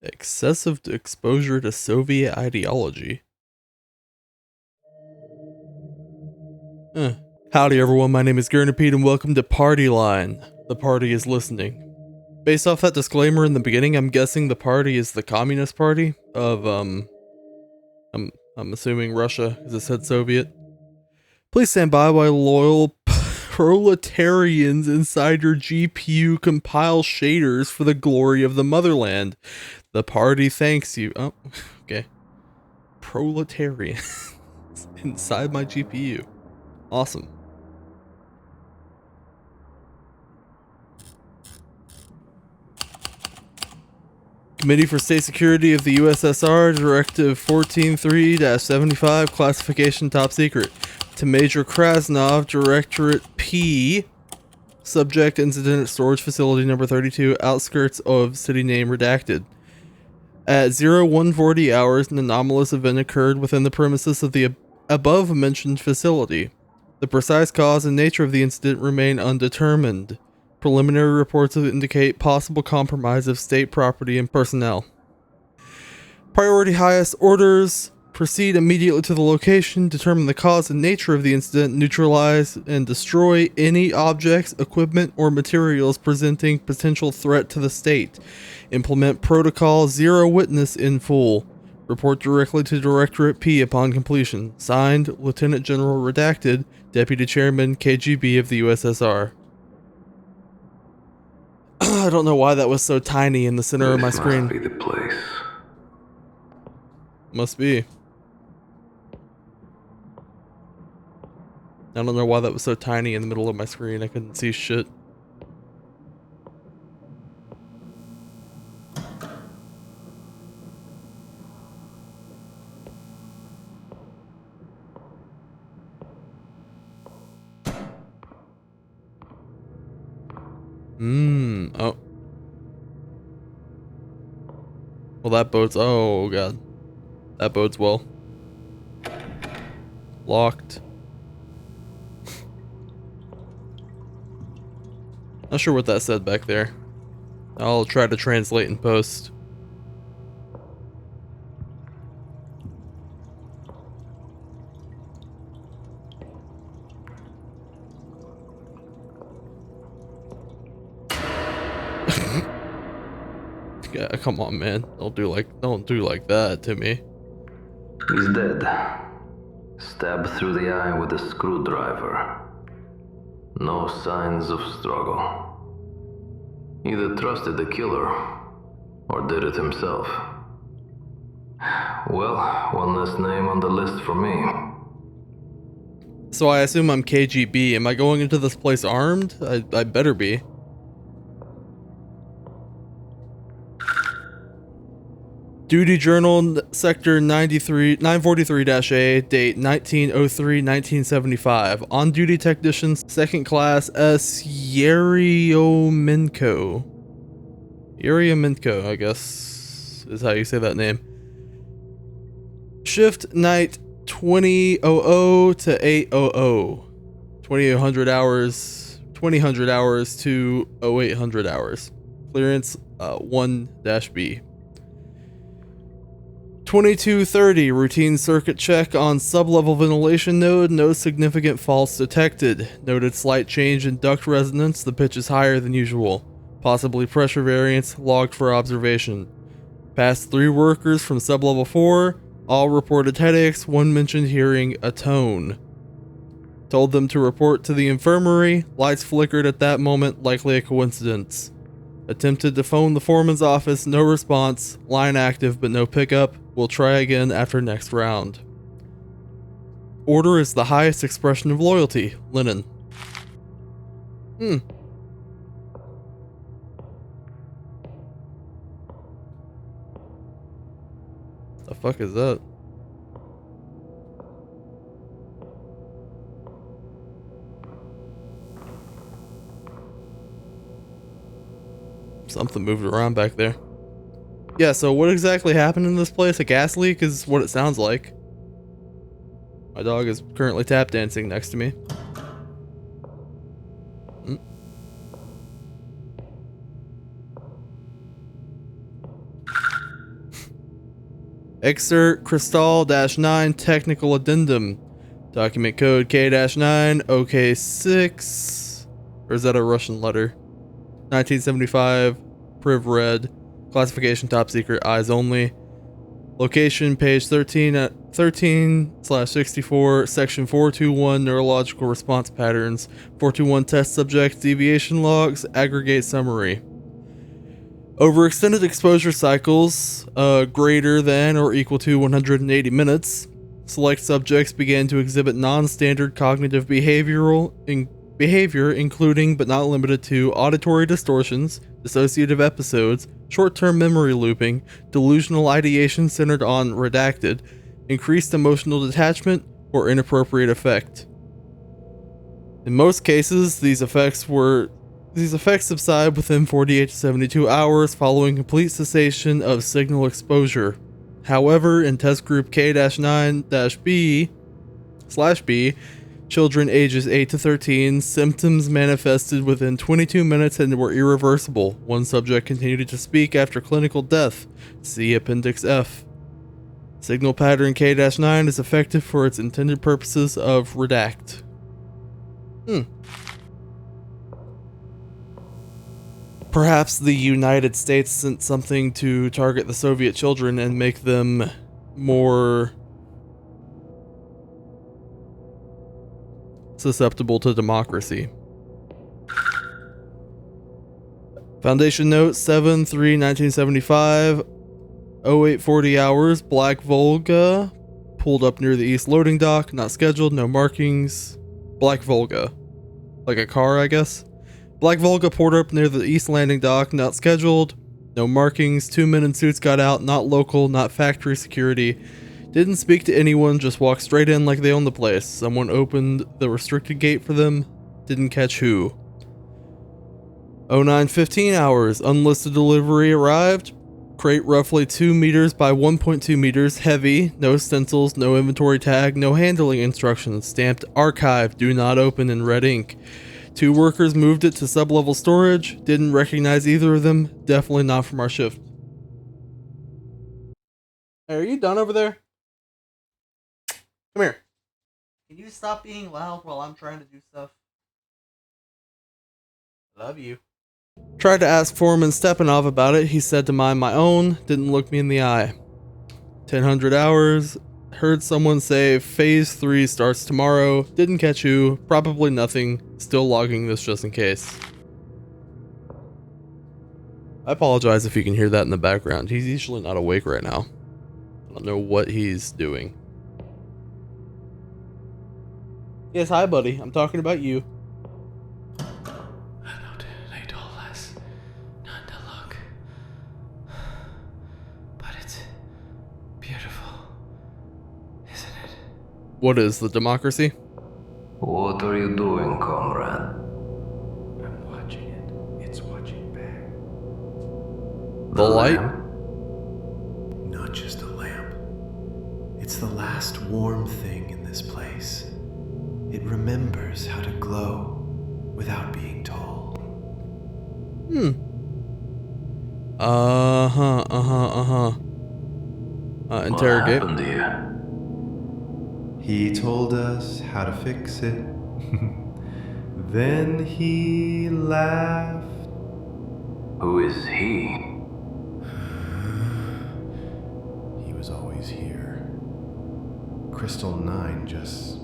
Excessive exposure to Soviet ideology. Huh. Howdy everyone, my name is Gurnapede and welcome to Party Line. The party is listening. Based off that disclaimer in the beginning, I'm guessing the party is the Communist Party of, I'm assuming Russia, because it said Soviet. Please stand by while loyal proletarians inside your GPU compile shaders for the glory of the motherland. The party thanks you. Oh, okay. Proletarians inside my GPU. Awesome. Committee for State Security of the USSR, Directive 143-75, Classification Top Secret. To Major Krasnov, Directorate P, Subject Incident Storage Facility Number 32, Outskirts of City Name Redacted. At 0140 hours, an anomalous event occurred within the premises of the above-mentioned facility. The precise cause and nature of the incident remain undetermined. Preliminary reports indicate possible compromise of state property and personnel. Priority highest orders. Proceed immediately to the location, determine the cause and nature of the incident, neutralize and destroy any objects, equipment, or materials presenting potential threat to the state. Implement Protocol Zero Witness in full. Report directly to Directorate P upon completion. Signed, Lieutenant General Redacted, Deputy Chairman, KGB of the USSR. I don't know why that was so tiny in the center of my screen. Must be the place. Must be. I don't know why that was so tiny in the middle of my screen. I couldn't see shit. Oh. Well, that bodes. Oh, God. That bodes well. Locked. Not sure what that said back there. I'll try to translate in post. Yeah, come on, man. Don't do like that to me. He's dead. Stabbed through the eye with a screwdriver. No signs of struggle. Either trusted the killer or did it himself. Well, one less name on the list for me. So I assume I'm KGB. Am I going into this place armed? I better be. Duty Journal, Sector 943-A, date 1903-1975. On-duty technicians, 2nd Class S. Yeryomenko. Yeryomenko, I guess, is how you say that name. Shift night 2000 to 800. 2800 hours, 2000 hours to 0800 hours. Clearance 1-B. 2230, routine circuit check on sublevel ventilation node, no significant faults detected. Noted slight change in duct resonance, the pitch is higher than usual. Possibly pressure variance, logged for observation. Past 3 workers from sublevel 4, all reported headaches, one mentioned hearing a tone. Told them to report to the infirmary, lights flickered at that moment, likely a coincidence. Attempted to phone the foreman's office, no response, line active but no pickup. We'll try again after next round. Order is the highest expression of loyalty. Lenin. The fuck is that? Something moved around back there. Yeah, so what exactly happened in this place? A gas leak is what it sounds like. My dog is currently tap dancing next to me. Excerpt Crystal-9 Technical Addendum. Document code K-9 OK6. Or is that a Russian letter? 1975. Priv Red. Classification top secret. Eyes only. Location page 13/64. Section 421. Neurological response patterns. 421 test subjects. Deviation logs. Aggregate summary. Over extended exposure cycles, greater than or equal to 180 minutes, select subjects began to exhibit non-standard cognitive behavior, including but not limited to auditory distortions, dissociative episodes, short-term memory looping, delusional ideation centered on redacted, increased emotional detachment, or inappropriate affect. In most cases, these effects subside within 48 to 72 hours following complete cessation of signal exposure. However, in test group K-9-B/B, children ages 8 to 13, symptoms manifested within 22 minutes and were irreversible. One subject continued to speak after clinical death. See Appendix F. Signal pattern K-9 is effective for its intended purposes of redact. Perhaps the United States sent something to target the Soviet children and make them more susceptible to democracy. Foundation note 7/3/1975, 0840 hours, Black Volga, pulled up near the east loading dock, not scheduled, no markings. Black Volga. Like a car, I guess. Black Volga pulled up near the east landing dock, not scheduled, no markings. 2 men in suits got out, not local, not factory security. Didn't speak to anyone, just walked straight in like they owned the place. Someone opened the restricted gate for them, didn't catch who. 0915 hours, unlisted delivery arrived. Crate roughly 2 meters by 1.2 meters, heavy, no stencils, no inventory tag, no handling instructions, stamped archive, do not open in red ink. 2 workers moved it to sub-level storage, didn't recognize either of them, definitely not from our shift. Hey, are you done over there? Come here. Can you stop being loud while I'm trying to do stuff? Love you. Tried to ask Foreman Stepanov about it, he said to mind my own, didn't look me in the eye. 1000 hours, heard someone say phase 3 starts tomorrow, didn't catch who, probably nothing, still logging this just in case. I apologize if you can hear that in the background, he's usually not awake right now. I don't know what he's doing. Yes, hi buddy, I'm talking about you. What is the democracy? What are you doing, comrade? I'm watching it. It's watching back. The light? lamp? Not just a lamp. It's the last warm thing in this place. It remembers how to glow without being told. Interrogate. What happened here? He told us how to fix it. Then he laughed. Who is he? He was always here. Crystal 9 just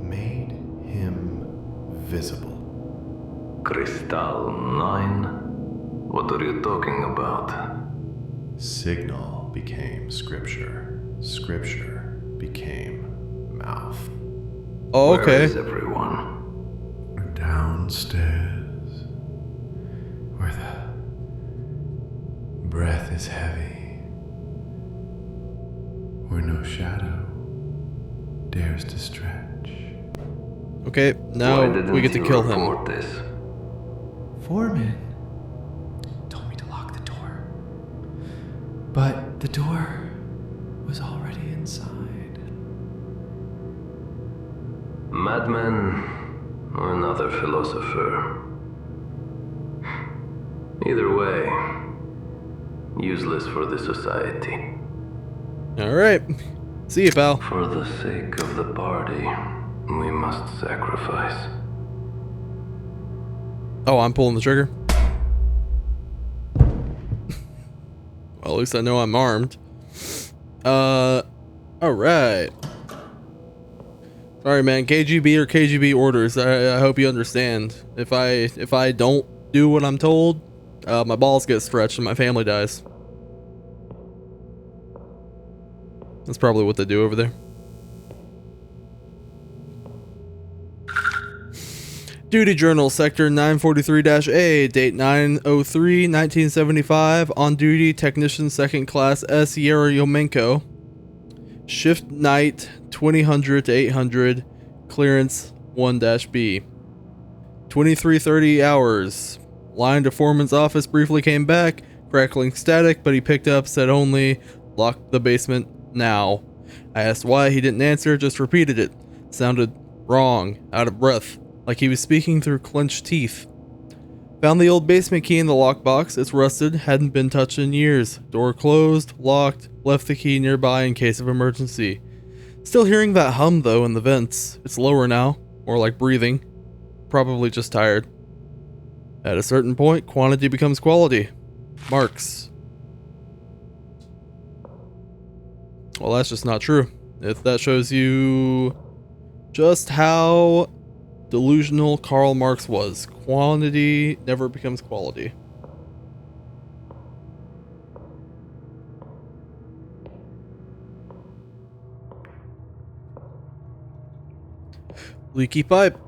made him visible. Crystal 9? What are you talking about? Signal became scripture. Scripture became mouth. Oh, okay. Where is everyone? Downstairs, where the breath is heavy, where no shadow dares to stretch. Okay, Why now didn't we get to you kill him. report this? Foreman told me to lock the door, but the door was already inside. Madman or another philosopher? Either way, useless for the society. Alright. See you, pal. For the sake of the party, we must sacrifice. Oh, I'm pulling the trigger. Well, at least I know I'm armed. Alright. Sorry, man. KGB or KGB orders. I hope you understand. If I don't do what I'm told, my balls get stretched and my family dies. That's probably what they do over there. Duty Journal, Sector 943-A, date 9/03/1975. On duty, Technician 2nd Class S. Yeremenko. Shift night 2000 to 800. Clearance 1-B. 23:30 hours. Line to foreman's office, briefly came back. Crackling static, but he picked up, said only, "Lock the basement now." I asked why, he didn't answer, just repeated it. Sounded wrong, out of breath, like he was speaking through clenched teeth. Found the old basement key in the lockbox. It's rusted, hadn't been touched in years. Door closed, locked, left the key nearby in case of emergency. Still hearing that hum though in the vents. It's lower now, more like breathing. Probably just tired. At a certain point, quantity becomes quality. Marx. Well, that's just not true. If that shows you just how delusional Karl Marx was. Quantity never becomes quality. Leaky pipe.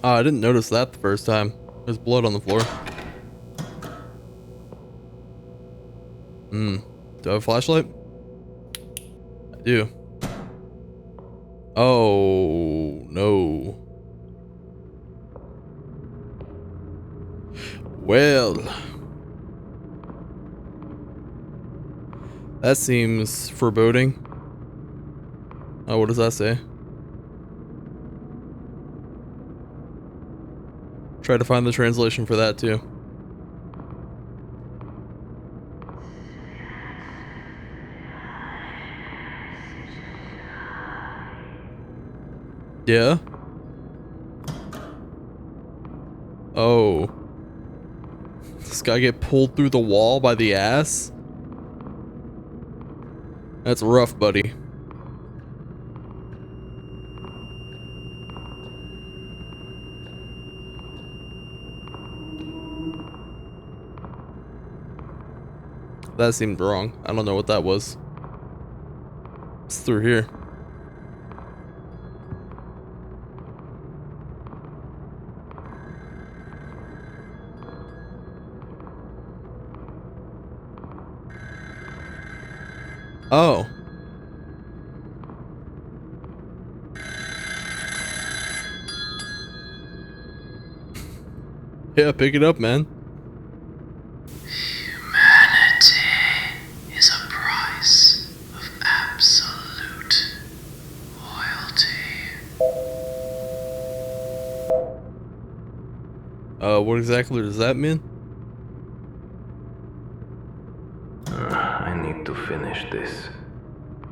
I didn't notice that the first time. There's blood on the floor. Do I have a flashlight? I do. Oh, no. Well. That seems foreboding. Oh, what does that say? Try to find the translation for that too. Yeah? Oh. This guy get pulled through the wall by the ass? That's rough, buddy. That seemed wrong. I don't know what that was. It's through here. Oh. Yeah, pick it up, man. Humanity is a price of absolute loyalty. What exactly does that mean? I need to finish this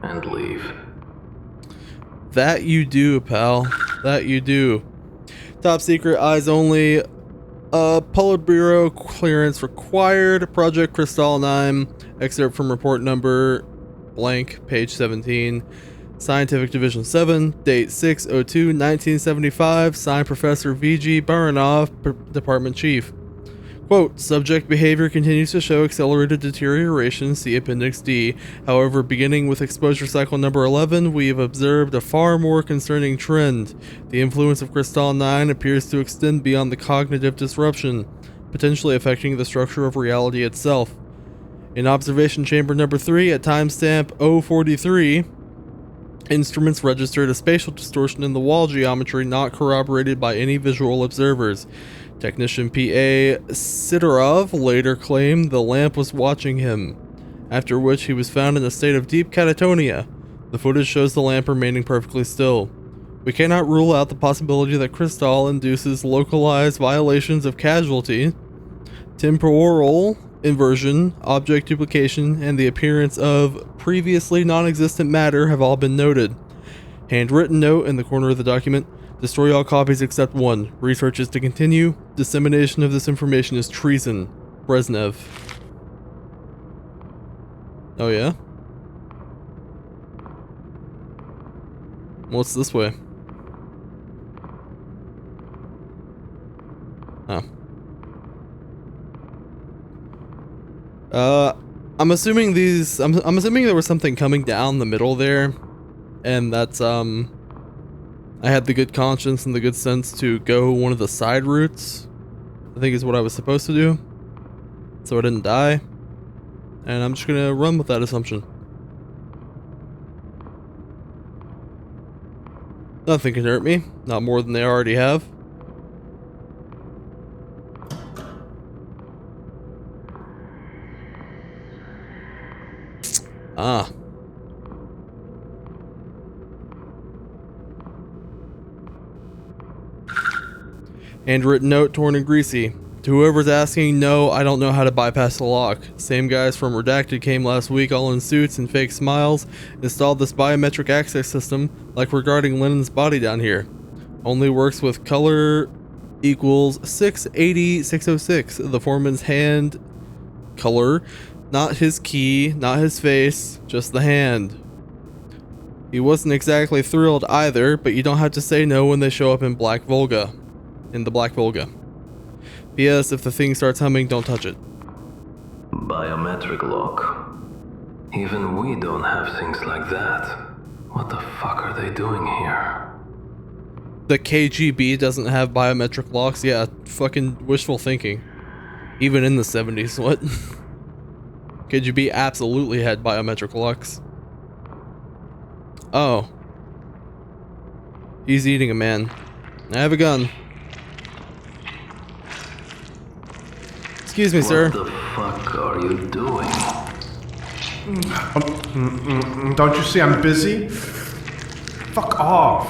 and leave. That you do, pal. That you do. Top secret, eyes only. Politburo clearance required. Project Crystal 9. Excerpt from report number blank, page 17. Scientific Division 7. Date 6/02/1975. Signed Professor V.G. Baranov, Department Chief. Quote, subject behavior continues to show accelerated deterioration, see Appendix D. However, beginning with exposure cycle number 11, we have observed a far more concerning trend. The influence of Crystal 9 appears to extend beyond the cognitive disruption, potentially affecting the structure of reality itself. In observation chamber number 3 at timestamp 043, instruments registered a spatial distortion in the wall geometry not corroborated by any visual observers. Technician P.A. Sidorov later claimed the lamp was watching him, after which he was found in a state of deep catatonia. The footage shows the lamp remaining perfectly still. We cannot rule out the possibility that Crystal induces localized violations of casualty, temporal inversion, object duplication, and the appearance of previously non-existent matter have all been noted. Handwritten note in the corner of the document. Destroy all copies except one. Research is to continue. Dissemination of this information is treason. Brezhnev. Oh yeah? What's this way? Oh. I'm assuming these... I'm assuming there was something coming down the middle there. And that's, I had the good conscience and the good sense to go one of the side routes. I think is what I was supposed to do. So I didn't die. And I'm just gonna run with that assumption. Nothing can hurt me. Not more than they already have. Ah. Handwritten note, torn and greasy. To whoever's asking, no, I don't know how to bypass the lock. Same guys from Redacted came last week, all in suits and fake smiles, installed this biometric access system, like regarding Lennon's body down here. Only works with color equals 680-606, the foreman's hand color, not his key, not his face, just the hand. He wasn't exactly thrilled either, but you don't have to say no when they show up in Black Volga. In the Black Volga. P.S. If the thing starts humming, don't touch it. Biometric lock. Even we don't have things like that. What the fuck are they doing here? The KGB doesn't have biometric locks? Yeah, fucking wishful thinking. Even in the 70s, what? KGB absolutely had biometric locks. Oh. He's eating a man. I have a gun. Excuse me, sir. What the fuck are you doing? Don't you see I'm busy? Fuck off.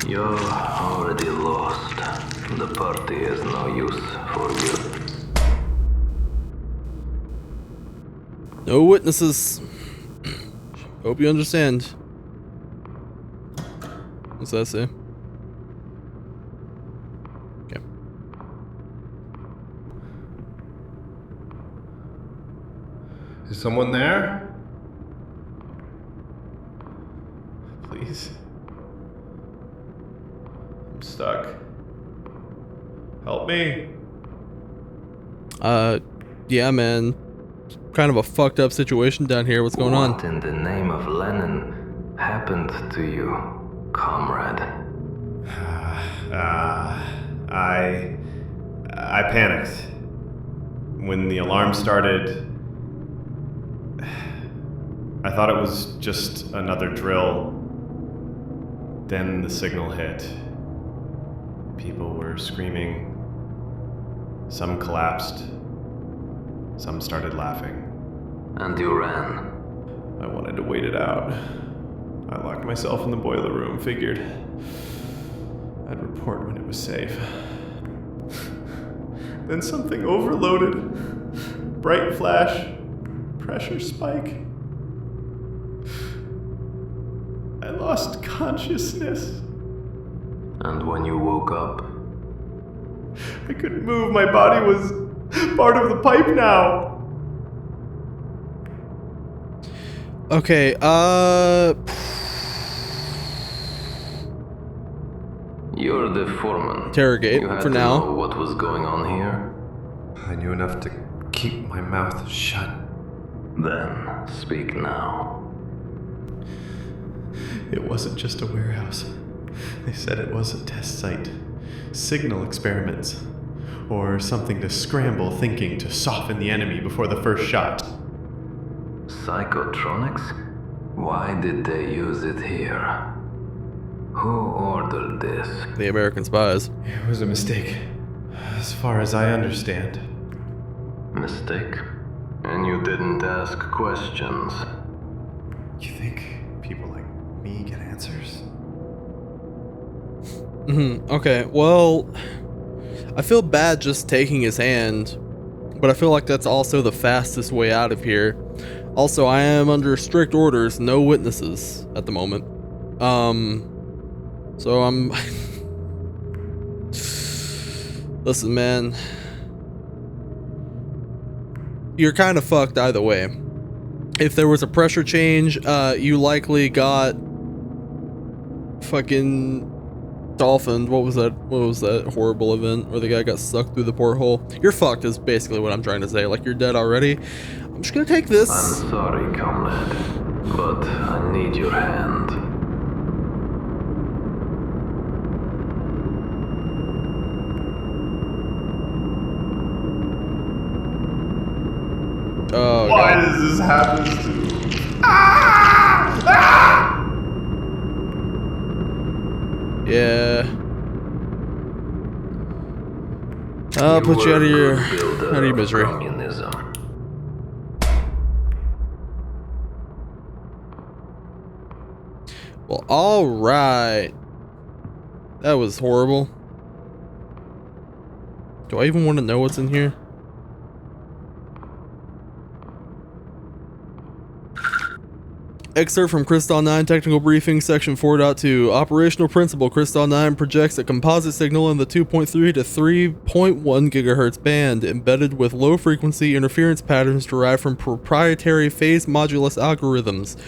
You're already lost. The party has no use for you. No witnesses. Hope you understand. What's that say? Okay. Is someone there? Please. I'm stuck. Help me. Yeah, man. Kind of a fucked up situation down here. What's going on? What in the name of Lenin happened to you, comrade? I panicked. When the alarm started, I thought it was just another drill. Then the signal hit. People were screaming. Some collapsed. Some started laughing. And you ran. I wanted to wait it out. I locked myself in the boiler room, figured I'd report when it was safe. Then something overloaded. Bright flash. Pressure spike. I lost consciousness. And when you woke up, I couldn't move. My body was part of the pipe now. Okay, you're the foreman. Interrogate You had for to now. know what was going on here. I knew enough to keep my mouth shut. Then speak now. It wasn't just a warehouse. They said it was a test site. Signal experiments. Or something to scramble thinking to soften the enemy before the first shot. Psychotronics? Why did they use it here? Who ordered this? The American spies. It was a mistake. As far as I understand. Mistake? And you didn't ask questions. You think people like me get answers? Okay, well, I feel bad just taking his hand, but I feel like that's also the fastest way out of here. Also, I am under strict orders, no witnesses at the moment. So I'm... Listen, man. You're kind of fucked either way. If there was a pressure change, you likely got fucking dolphined. What was that horrible event where the guy got sucked through the porthole? You're fucked is basically what I'm trying to say. Like, you're dead already. I'm just gonna take this. I'm sorry, comrade, but I need your hand. Oh, Why God. does this happen to? Yeah. I'll put you out of your misery. Communism. Well, alright. That was horrible. Do I even want to know what's in here? Excerpt from Crystal 9 Technical Briefing, Section 4.2. Operational Principle. Crystal 9 projects a composite signal in the 2.3 to 3.1 GHz band, embedded with low-frequency interference patterns derived from proprietary phase modulus algorithms.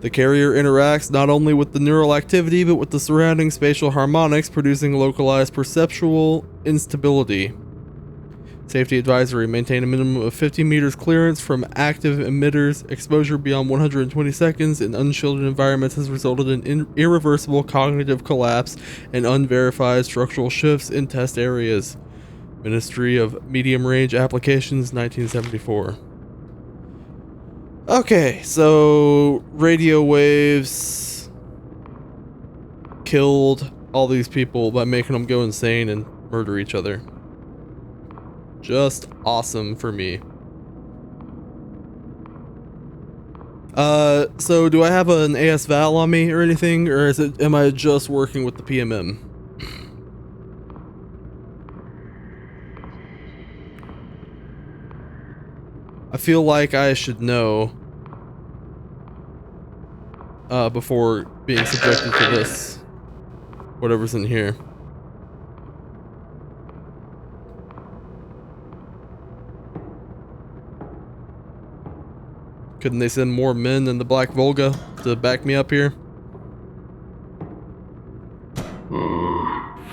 The carrier interacts not only with the neural activity, but with the surrounding spatial harmonics, producing localized perceptual instability. Safety advisory: maintain a minimum of 50 meters clearance from active emitters. Exposure beyond 120 seconds in unshielded environments has resulted in irreversible cognitive collapse and unverified structural shifts in test areas. Ministry of Medium Range Applications, 1974. Okay, so radio waves killed all these people by making them go insane and murder each other. Just awesome for me. So do I have an AS Val on me or anything, or am I just working with the PMM? I feel like I should know before being subjected to this, whatever's in here. Couldn't they send more men in the Black Volga to back me up here?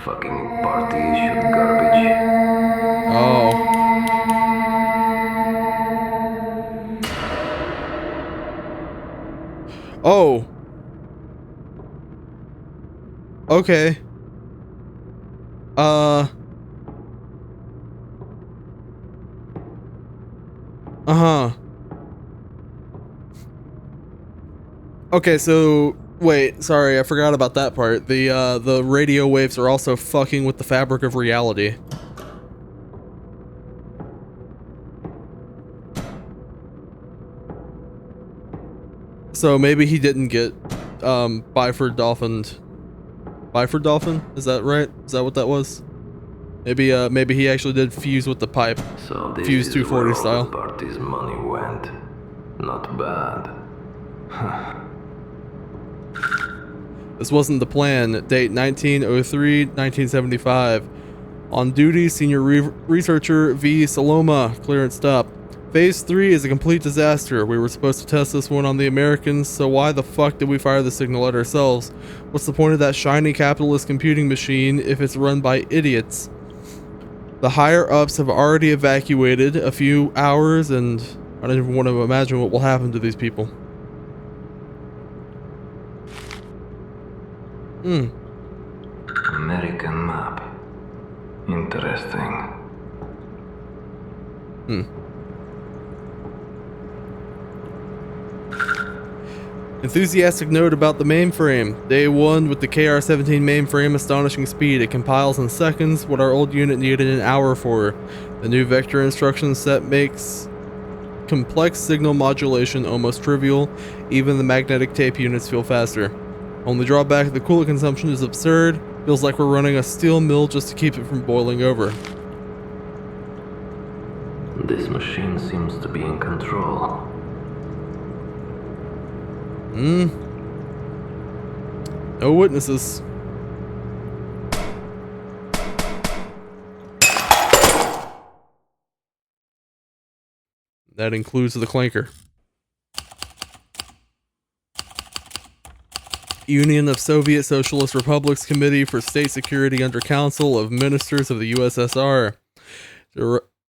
Fucking party issued garbage. Oh. Oh. Okay. Uh-huh. Okay, so wait, sorry, I forgot about that part. The radio waves are also fucking with the fabric of reality. So maybe he didn't get Byford dolphined. Byford dolphin? Is that right? Is that what that was? Maybe he actually did fuse with the pipe. So this Fuse is 240 where style. all the party's money went. Not bad. This wasn't the plan. Date 1903-1975. On duty, Senior Researcher V. Saloma. Clearance stop. Phase 3 is a complete disaster. We were supposed to test this one on the Americans, so why the fuck did we fire the signal at ourselves? What's the point of that shiny capitalist computing machine if it's run by idiots? The higher-ups have already evacuated a few hours, and I don't even want to imagine what will happen to these people. American map. Interesting. Enthusiastic note about the mainframe. Day 1 with the KR-17 mainframe, astonishing speed. It compiles in seconds what our old unit needed an hour for. The new vector instruction set makes complex signal modulation almost trivial. Even the magnetic tape units feel faster. Only drawback, the coolant consumption is absurd. Feels like we're running a steel mill just to keep it from boiling over. This machine seems to be in control. No witnesses. That includes the clanker. Union of Soviet Socialist Republics Committee for State Security under Council of Ministers of the USSR.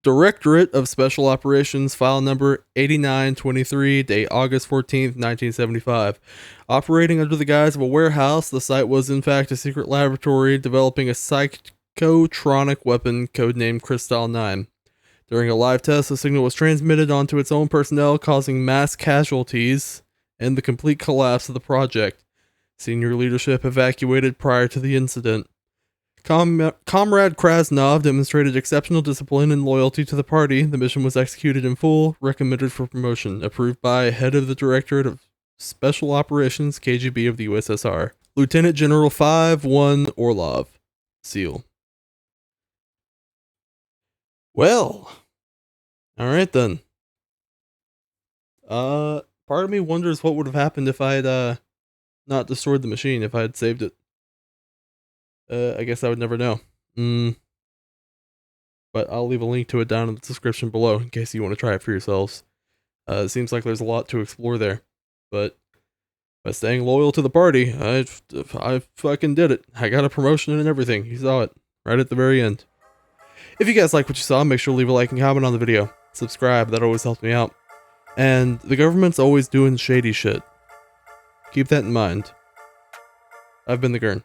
Directorate of Special Operations, file number 8923, date August 14th, 1975. Operating under the guise of a warehouse, the site was in fact a secret laboratory developing a psychotronic weapon codenamed Crystal 9. During a live test, the signal was transmitted onto its own personnel, causing mass casualties and the complete collapse of the project. Senior leadership evacuated prior to the incident. Comrade Krasnov demonstrated exceptional discipline and loyalty to the party. The mission was executed in full, recommended for promotion, approved by head of the Directorate of Special Operations, KGB of the USSR, Lieutenant General 5-1 Orlov. Seal. Well, alright then. Part of me wonders what would have happened if I had, not destroyed the machine, if I had saved it. I guess I would never know. But I'll leave a link to it down in the description below in case you want to try it for yourselves. It seems like there's a lot to explore there. But by staying loyal to the party, I fucking did it. I got a promotion and everything. You saw it right at the very end. If you guys like what you saw, make sure to leave a like and comment on the video. Subscribe, that always helps me out. And the government's always doing shady shit. Keep that in mind. I've been the Gurn.